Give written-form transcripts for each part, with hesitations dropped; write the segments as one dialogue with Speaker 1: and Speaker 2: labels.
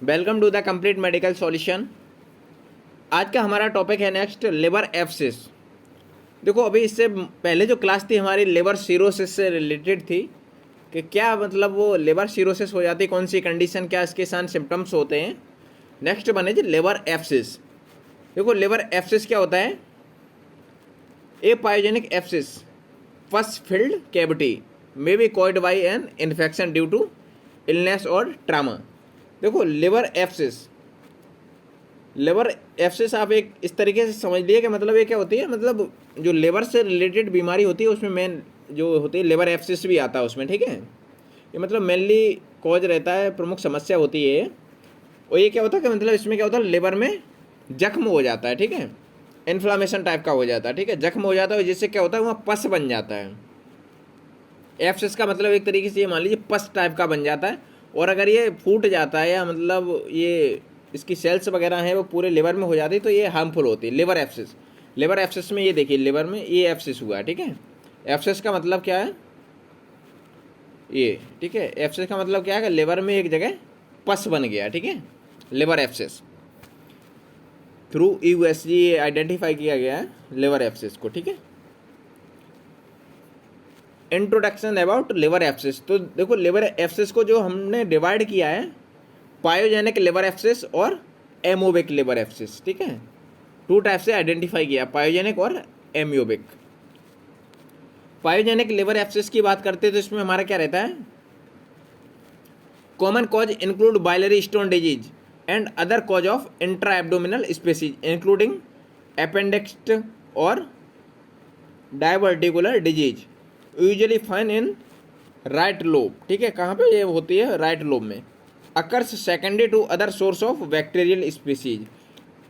Speaker 1: Welcome to the complete medical solution. आज का हमारा टॉपिक है नेक्स्ट लिवर एब्सिस। देखो अभी इससे पहले जो क्लास थी हमारी लिवर सिरोसिस से रिलेटेड थी कि क्या मतलब वो लिवर सिरोसिस हो जाती, कौन सी कंडीशन, क्या इसके साथ सिम्टम्स होते हैं। नेक्स्ट बने जी लिवर एब्सिस। देखो लिवर एब्सिस क्या होता है? A pyogenic abscess first filled cavity may be caused by an infection due to illness और ट्रामा। देखो लिवर एब्सिस आप एक इस तरीके से समझ लिए कि मतलब ये क्या होती है, मतलब जो लिवर से रिलेटेड बीमारी होती है उसमें मेन जो होती है लिवर एब्सिस भी आता है उसमें, ठीक है। ये मतलब मेनली कॉज रहता है, प्रमुख समस्या होती है। और ये क्या होता है कि मतलब इसमें क्या होता है, लिवर में जख्म हो जाता है, ठीक है, इन्फ्लामेशन टाइप का हो जाता है, ठीक है, जख्म हो जाता है जिससे क्या होता है वहाँ पस बन जाता है। एब्सिस का मतलब एक तरीके से ये मान लीजिए पस टाइप का बन जाता है। और अगर ये फूट जाता है या मतलब ये इसकी सेल्स वगैरह हैं वो पूरे लिवर में हो जाती है तो ये हार्मफुल होती है लिवर एब्सिस। लिवर एब्सिस में ये देखिए लिवर में ये एब्सिस हुआ है, ठीक है। एब्सिस का मतलब क्या है ये, ठीक है। एब्सिस का मतलब क्या है कि लिवर में एक जगह पस बन गया, ठीक है, liver abscess. Through USG identify किया गया है लिवर एब्सिस को, ठीक है। Introduction about liver abscess. तो देखो लिवर एब्सिस को जो हमने डिवाइड किया है पायोजेनिक लिवर एब्सिस और एमोबिक लिवर एब्सिस, ठीक है। टू टाइप से आइडेंटिफाई किया, पायोजेनिक और एम्योबिक। पायोजेनिक लिवर एब्सिस की बात करते हैं तो इसमें हमारा क्या रहता है, common cause include biliary stone disease and other cause of intra abdominal species including appendix और diverticular disease usually fine in right lobe, ठीक है। कहाँ पे ये होती है? राइट लोब में। Occurs secondary to other source of bacterial species.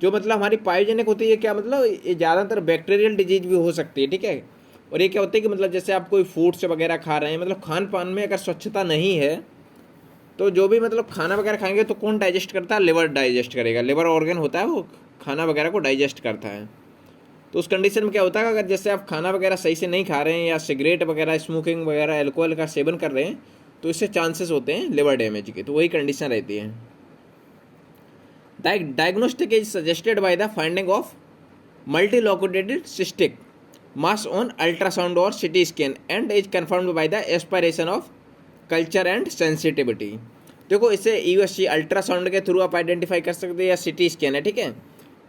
Speaker 1: जो मतलब हमारी पायोजेनिक होती है, क्या मतलब ये ज़्यादातर बैक्टीरियल डिजीज भी हो सकती है, ठीक है। और ये क्या होता है कि मतलब जैसे आप कोई फूड्स वगैरह खा रहे हैं, मतलब खान पान में अगर स्वच्छता नहीं है तो जो भी मतलब खाना वगैरह खाएंगे तो कौन डाइजेस्ट करता है? लिवर डाइजेस्ट करेगा। लिवर ऑर्गन होता है वो खाना वगैरह को डाइजेस्ट करता है। तो उस कंडीशन में क्या होता है, अगर जैसे आप खाना वगैरह सही से नहीं खा रहे हैं या सिगरेट वगैरह, स्मोकिंग वगैरह, अल्कोहल का सेवन कर रहे हैं तो इससे चांसेस होते हैं लिवर डैमेज के। तो वही कंडीशन रहती है। Diagnostic is suggested by the finding of multilocated cystic mass on ultrasound और CT scan and is confirmed by the aspiration of culture and sensitivity. देखो इसे यूएसजी अल्ट्रासाउंड के थ्रू आप आइडेंटिफाई कर सकते हैं या सिटी स्कैन है, ठीक है।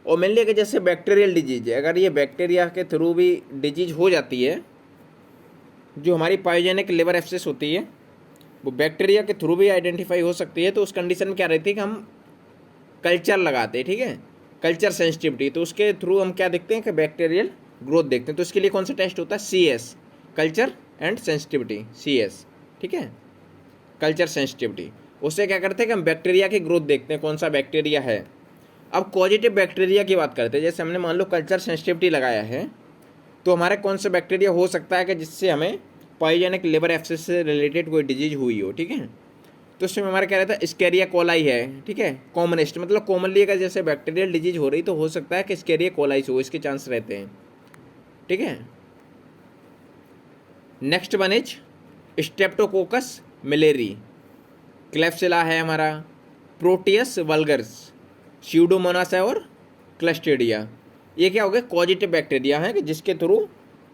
Speaker 1: और मेनली अगर जैसे बैक्टीरियल डिजीज है, अगर ये बैक्टीरिया के थ्रू भी डिजीज हो जाती है, जो हमारी पायोजेनिक लिवर एब्सिस होती है वो बैक्टीरिया के थ्रू भी आइडेंटिफाई हो सकती है। तो उस कंडीशन में क्या रहती है कि हम कल्चर लगाते हैं, ठीक है, कल्चर सेंसिटिविटी। तो उसके थ्रू हम क्या देखते हैं कि बैक्टीरियल ग्रोथ देखते हैं। तो इसके लिए कौन सा टेस्ट होता है? CS, culture and sensitivity, CS, ठीक है, कल्चर सेंसिटिविटी। उससे क्या करते हैं कि हम बैक्टीरिया की ग्रोथ देखते हैं, कौन सा बैक्टीरिया है। अब पॉजिटिव बैक्टीरिया की बात करते हैं। जैसे हमने मान लो कल्चर सेंसिटिविटी लगाया है तो हमारे कौन सा बैक्टीरिया हो सकता है कि जिससे हमें पायोजेनिक लिवर एब्सिस से रिलेटेड कोई डिजीज हुई हो, ठीक है। तो उसमें हमारा क्या रहता है, स्केरिया कोलाई है, ठीक है, कॉमनेस्ट। मतलब कॉमनली अगर जैसे बैक्टीरियल डिजीज हो रही तो हो सकता है कि स्केरिया कोलाई से हो, इसके चांस रहते हैं, ठीक है। Next one is Streptococcus malariae, Klebsiella है हमारा, प्रोटियस वल्गर्स, स्यूडोमोनास है और क्लस्ट्रीडिया। ये क्या हो गया? पॉजिटिव बैक्टीरिया है कि जिसके थ्रू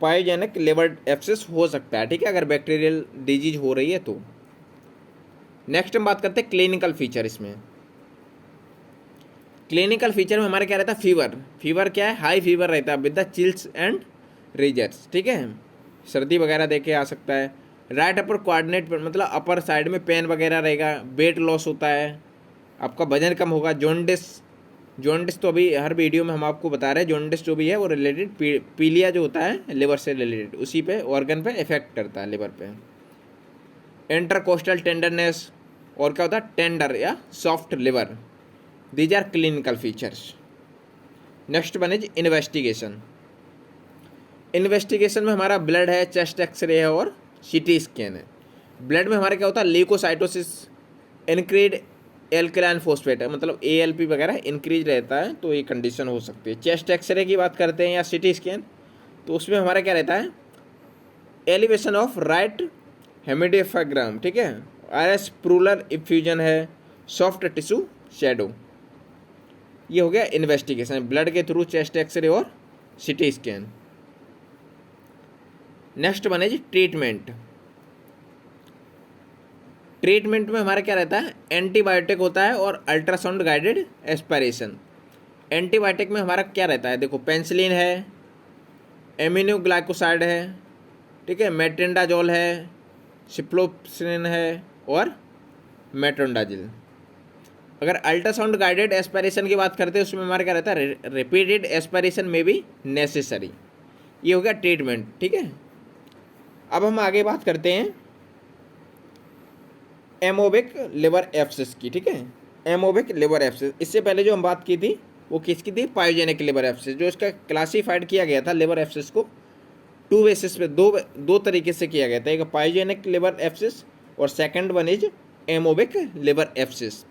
Speaker 1: पायोजेनिक लिवर एब्सिस हो सकता है, ठीक है, अगर बैक्टीरियल डिजीज हो रही है तो। नेक्स्ट हम बात करते हैं क्लिनिकल फीचर। इसमें क्लिनिकल फीचर में हमारा क्या रहता है? फीवर। फीवर क्या है? हाई फीवर रहता है विद द चिल्स एंड रिजर्स, ठीक है, सर्दी वगैरह देके आ सकता है। राइट अपर कोऑर्डिनेट पर मतलब अपर साइड में पेन वगैरह रहेगा। वेट लॉस होता है, आपका वजन कम होगा। जॉन्डिस, जॉन्डिस तो अभी हर वीडियो में हम आपको बता रहे हैं, जॉन्डिस जो भी है वो रिलेटेड पीलिया जो होता है लिवर से रिलेटेड, उसी पे ऑर्गन पे इफेक्ट करता है, लिवर पे। इंटरकोस्टल टेंडरनेस और क्या होता है? टेंडर या soft liver. These are clinical features. Next one is investigation. Investigation में हमारा ब्लड है, चेस्ट एक्सरे है और CT स्कैन है। ब्लड में हमारा क्या होता है? ल्यूकोसाइटोसिस, इनक्रीज एल्कलाइन फोस्फेट है, मतलब ALP वगैरह इंक्रीज रहता है, तो ये कंडीशन हो सकती है। चेस्ट एक्सरे की बात करते हैं या CT स्कैन तो उसमें हमारा क्या रहता है? एलिवेशन ऑफ राइट हेमिडिफाग्राम, ठीक है, RS प्रूलर इफ्यूजन है, सॉफ्ट टिश्यू शेडो। ये हो गया इन्वेस्टिगेशन, ब्लड के थ्रू चेस्ट एक्सरे और सिटी स्कैन। नेक्स्ट वन है जी ट्रीटमेंट। ट्रीटमेंट में हमारा क्या रहता है, एंटीबायोटिक होता है और अल्ट्रासाउंड गाइडेड एस्पायरेशन। एंटीबायोटिक में हमारा क्या रहता है, देखो पेंसिलिन है, एमिनोग्लाइकोसाइड है, ठीक है, मेट्रिंडाजोल है, सिप्रोफिलिन है और मेट्रोंडाजिल। अगर अल्ट्रासाउंड गाइडेड एस्पायरेशन की बात करते हैं उसमें हमारा क्या रहता है, रिपीटेड एस्पायरेशन में भी नेसेसरी। ये हो गया ट्रीटमेंट, ठीक है। अब हम आगे बात करते हैं एमोबिक लिवर एब्सेस की, ठीक है। एमोबिक लिवर एब्सेस, इससे पहले जो हम बात की थी वो किसकी थी, पायोजेनिक लिवर एब्सेस। जो इसका क्लासीफाइड किया गया था लिवर एब्सेस को टू बेसिस पे, दो तरीके से किया गया था, एक पायोजेनिक लिवर एब्सेस और second one is amoebic liver abscess.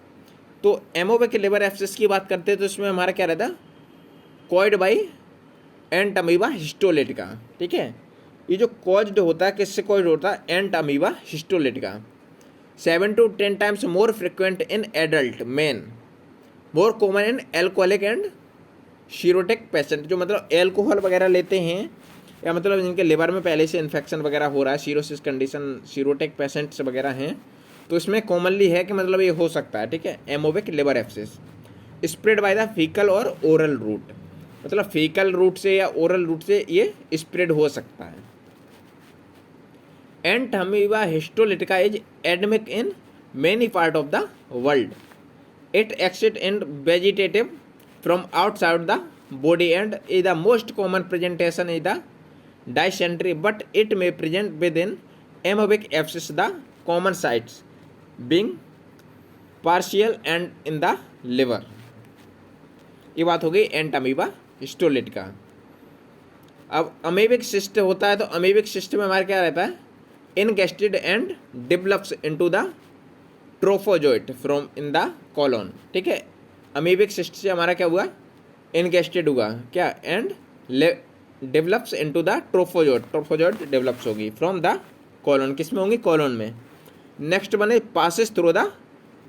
Speaker 1: तो एमोबिक लिवर एब्सेस की बात करते हैं तो इसमें हमारा क्या रहता है, कॉइड बाई एंट अमीबा हिस्टोलिटिका, ठीक है। ये जो कॉज्ड होता है, किससे कॉज्ड होता है, Entamoeba histolytica. 7 to 10 times more frequent in adult men, more common in alcoholic and cirrhotic patient. जो मतलब एल्कोहल वगैरह लेते हैं या मतलब जिनके लिवर में पहले से इन्फेक्शन वगैरह हो रहा है, सीरोसिस कंडीशन, सीरोटिक पेशेंट्स वगैरह हैं, तो इसमें कॉमनली है कि मतलब ये हो सकता है, ठीक है। Amoebic liver abscess spread by the faecal और ओरल रूट, मतलब फीकल रूट से या ओरल रूट से ये स्प्रेड हो सकता है। Entamoeba histolytica is endemic in many part of the world. It exist in vegetative from outside the body and is the most common presentation is the dysentery, but it may present within amoebic abscess the common sites being partial and in the liver। ये बात हो गई एंट amoeba histolytica. अब amoebic cyst होता है तो amoebic cyst में हमारा क्या रहता है, ingested and develops into the trophozoite from in the colon, ठीक है। अमीबिक सिस्ट से हमारा क्या हुआ, इनगेस्टेड हुआ क्या, and develops into the trophozoite, trophozoite develops होगी फ्रॉम द कॉलोन, किस में होंगी, कॉलोन में। नेक्स्ट बने passes through the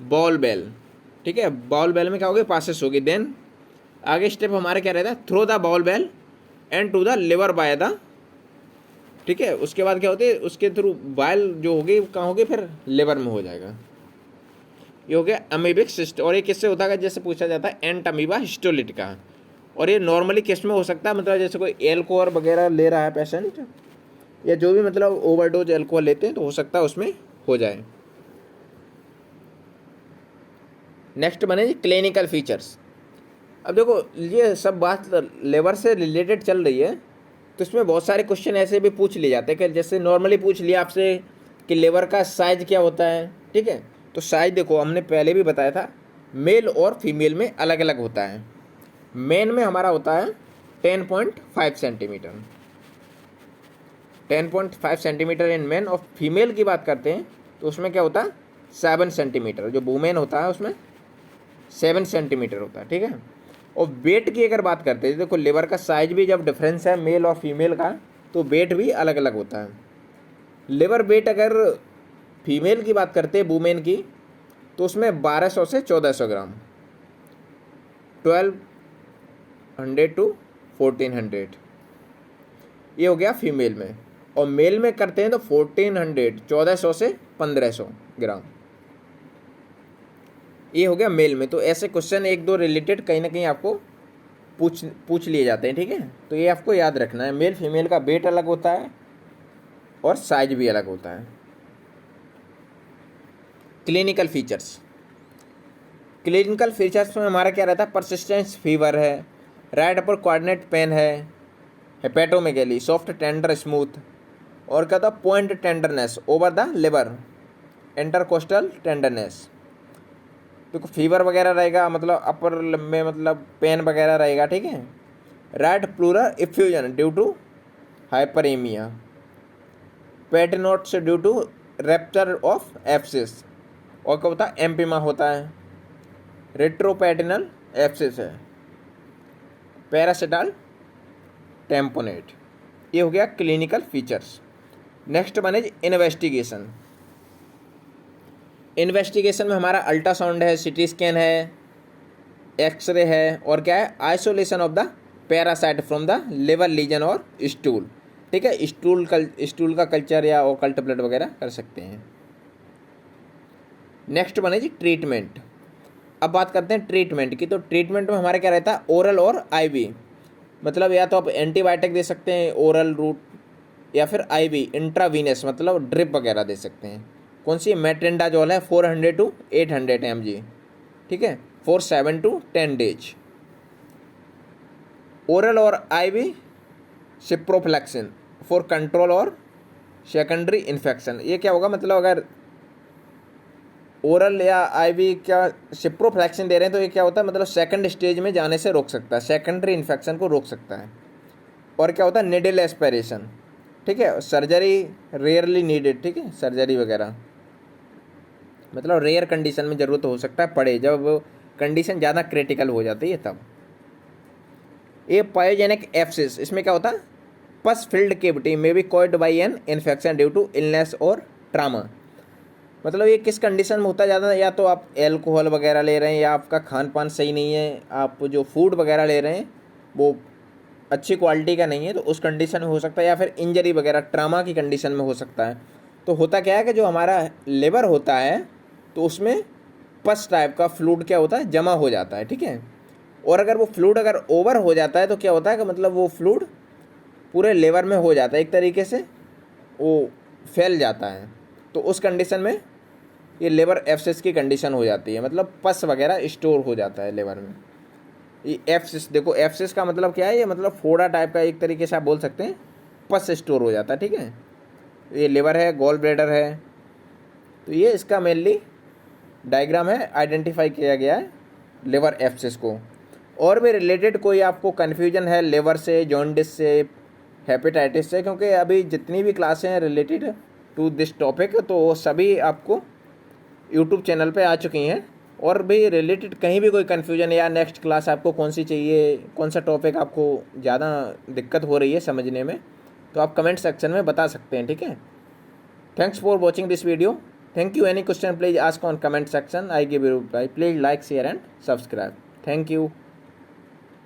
Speaker 1: bowel, ठीक है। बॉल बेल में क्या होगी, पासिस होगी। देन आगे स्टेप हमारे क्या रहता है, through the bowel and to the liver by the, ठीक है। उसके बाद क्या होती है, उसके थ्रू बाइल जो होगी कहाँ होगी, फिर लिवर में हो जाएगा। ये हो गया अमीबिक सिस्ट। और ये किससे होता है, जैसे पूछा जाता है एंट अमीबा हिस्टोलिटिका। और ये नॉर्मली किस में हो सकता है, मतलब जैसे कोई एल्कोहल वगैरह ले रहा है पेशेंट या जो भी मतलब ओवरडोज एल्कोहल लेते हैं तो हो सकता है उसमें हो जाए। नेक्स्ट बने जी क्लिनिकल फीचर्स। अब देखो ये सब बात लिवर से रिलेटेड चल रही है तो इसमें बहुत सारे क्वेश्चन ऐसे भी पूछ लिए जाते हैं कि जैसे नॉर्मली पूछ लिया आपसे कि लिवर का साइज क्या होता है, ठीक है। तो साइज देखो हमने पहले भी बताया था, मेल और फीमेल में अलग अलग होता है। मेन में हमारा होता है 10.5 सेंटीमीटर, 10.5 सेंटीमीटर इन मेन। और फीमेल की बात करते हैं तो उसमें क्या होता है, 7 सेंटीमीटर। जो वुमेन होता है उसमें 7 सेंटीमीटर होता है, ठीक है। और वेट की अगर बात करते हैं, देखो लिवर का साइज भी जब डिफरेंस है मेल और फीमेल का तो वेट भी अलग अलग होता है। लिवर वेट अगर फीमेल की बात करते हैं वुमेन की तो उसमें 1200 से 1400 ग्राम, 1200 to 1400, ये हो गया फीमेल में। और मेल में करते हैं तो 1400, 1400 से 1500 ग्राम, ये हो गया मेल में। तो ऐसे क्वेश्चन एक दो रिलेटेड कहीं ना कहीं आपको पूछ लिए जाते हैं, ठीक है। तो ये आपको याद रखना है, मेल फीमेल का वेट अलग होता है और साइज भी अलग होता है। क्लिनिकल फीचर्स, क्लिनिकल फीचर्स में हमारा क्या रहता है, परसिस्टेंस फीवर है, राइट अपर कोऑर्डिनेट पेन है, हेपेटोमेगेली, सॉफ्ट टेंडर स्मूथ, और क्या था point tenderness over the liver, intercostal tenderness. देखो फीवर वगैरह रहेगा, मतलब अपर में मतलब पेन वगैरह रहेगा, ठीक है। Right pleural effusion due to hyperaemia, peritonitis due to rupture of abscess, और क्या होता है एम्पिमा होता है, रेट्रोपेटिनल एब्सिस है, पैरासिटाल टेम्पोनेट। ये हो गया clinical features. Next one is investigation. Investigation में हमारा अल्ट्रासाउंड है, सिटी स्कैन है, एक्सरे है, और क्या है, isolation of the parasite from the liver lesion और स्टूल। ठीक है, स्टूल का कल्चर या ओकल्ट ब्लड वगैरह कर सकते हैं। नेक्स्ट वन है जी ट्रीटमेंट। अब बात करते हैं ट्रीटमेंट की। तो ट्रीटमेंट में हमारा क्या रहता है, ओरल और आईवी। मतलब या तो आप एंटीबायोटिक दे सकते हैं ओरल रूट, या फिर आईवी इंट्रावीनस मतलब ड्रिप वगैरह दे सकते हैं। कौन सी, मेट्रिंडाजोल है 400 to 800 mg, ठीक है, फॉर 7 to 10 days। ओरल और आईवी सिप्रोफ्लेक्सिन फॉर कंट्रोल और सेकेंडरी इन्फेक्शन। ये क्या होगा, मतलब अगर ओरल या आईवी क्या सिप्रोफ्लेक्सिन दे रहे हैं तो ये क्या होता है, मतलब सेकंड स्टेज में जाने से रोक सकता है, सेकेंडरी इन्फेक्शन को रोक सकता है। और क्या होता है, निडल एस्पिरेशन, ठीक है, सर्जरी रेयरली नीडेड, ठीक है, सर्जरी वगैरह मतलब रेयर कंडीशन में ज़रूरत हो सकता है पड़े, जब कंडीशन ज़्यादा क्रिटिकल हो जाती है तब। ये पायोजेनिक एप्सिस, इसमें क्या होता है, पस फिल्ड केविटी में be caused by an infection due to illness और ट्रामा। मतलब ये किस कंडीशन में होता है ज़्यादा, या तो आप एल्कोहल वगैरह ले रहे हैं, या आपका खान पान सही नहीं है, आप जो फूड वगैरह ले रहे हैं वो अच्छी क्वालिटी का नहीं है, तो उस कंडीशन में हो सकता है, या फिर इंजरी वगैरह ट्रामा की कंडीशन में हो सकता है। तो होता क्या है कि जो हमारा लिवर होता है तो उसमें पस टाइप का फ्लूइड क्या होता है, जमा हो जाता है, ठीक है। और अगर वो फ्लूइड अगर ओवर हो जाता है तो क्या होता है कि मतलब वो फ्लूइड पूरे लिवर में हो जाता है, एक तरीके से वो फैल जाता है। तो उस कंडीशन में ये लिवर एब्सेस की कंडीशन हो जाती है, मतलब पस वगैरह स्टोर हो जाता है लिवर में। ये एब्सेस, देखो एब्सेस का मतलब क्या है, ये मतलब फोड़ा टाइप का एक तरीके से आप बोल सकते हैं, पस स्टोर हो जाता है, ठीक है। ये लिवर है, गॉल ब्लैडर है, तो ये इसका मेनली डायग्राम है, आइडेंटिफाई किया गया है लिवर एब्सेस को। और भी रिलेटेड कोई आपको कन्फ्यूजन है लिवर से, जॉन्डिस से, हेपेटाइटिस से, क्योंकि अभी जितनी भी क्लासें हैं रिलेटेड टू दिस टॉपिक तो वो सभी आपको यूट्यूब चैनल पे आ चुकी हैं। और भी रिलेटेड कहीं भी कोई कन्फ्यूजन या नेक्स्ट क्लास आपको कौन सी चाहिए, कौन सा टॉपिक आपको ज़्यादा दिक्कत हो रही है समझने में, तो आप कमेंट सेक्शन में बता सकते हैं, ठीक है। Thanks for watching this video. Thank you. Any question please ask on comment section, I give you reply. Please like, share and subscribe. Thank you.